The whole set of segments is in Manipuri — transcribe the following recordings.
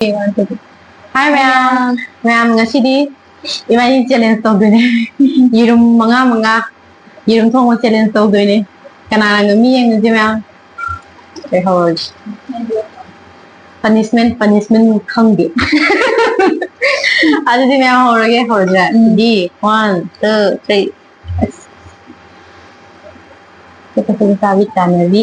Hi ma'am, ngasidi ibani challenge tꯧꯗꯣꯏꯅꯦ yirum manga yirum thongma challenge tꯧꯗꯣꯏꯅꯦ kanana ngami yengji ma'am kay hawrage punishment khangde adudi ma'am hawrage di 1 2 3 kita sabi tanali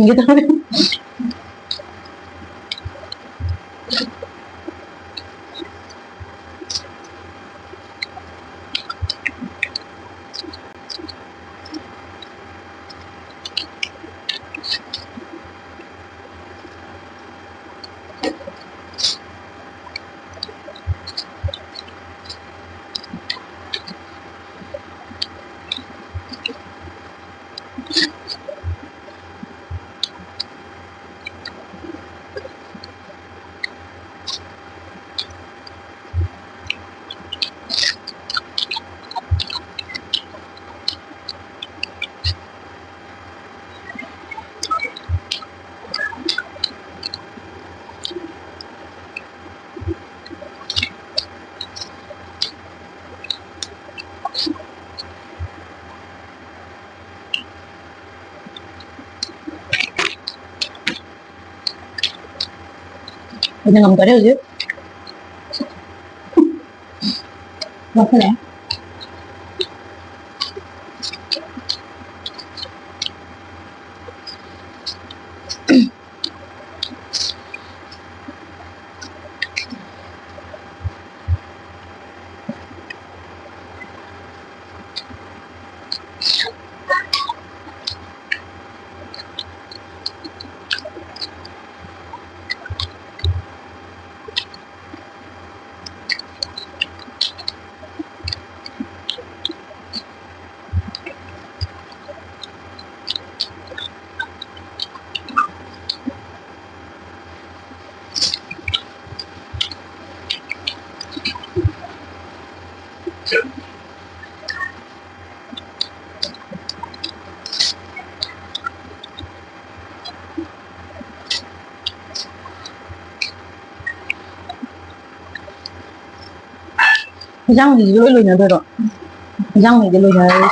gitu ngầm có điều chứ nó thế này Răng thì lỗi lùi nhà tôi rồi. Răng thì lùi nhà tôi.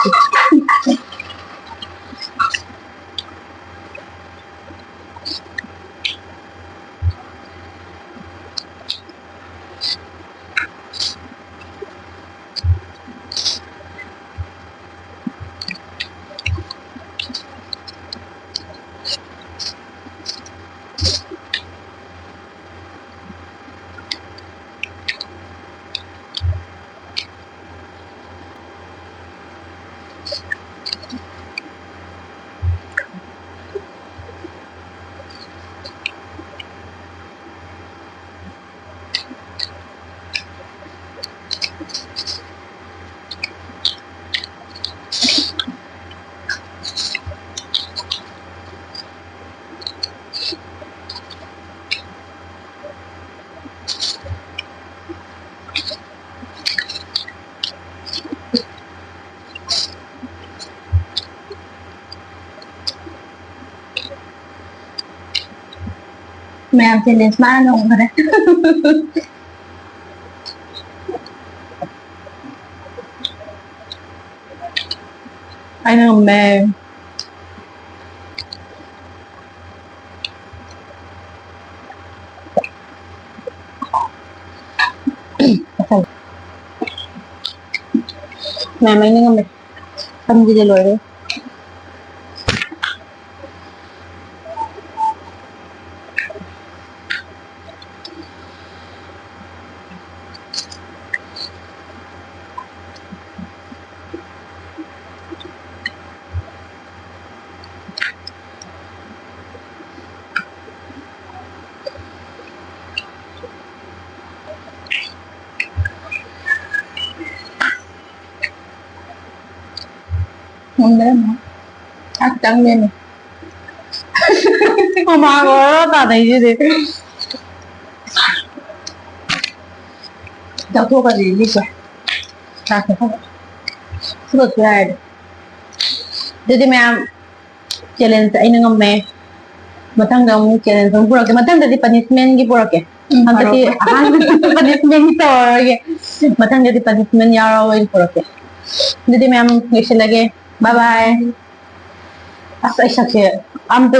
Mẹ làm challenge ba nồng rồi đấy. Anh làm mẹ mẹ mấy người mẹ tâm gì để lỗi đấy. Không đấy mà ác trắng lên này. Không mà có tao thấy gì thế. Cháu thua cái gì đi rồi. Ta phải không. Subscribe. Jadi ma'am challenge ay nang me matang gam challenge ang pura ke matang jadi punishment gi pura ke han tadi punishment to ke matang jadi punishment yaro gi pura ke jadi ma'am ngisel lagi bye bye asa isa ke am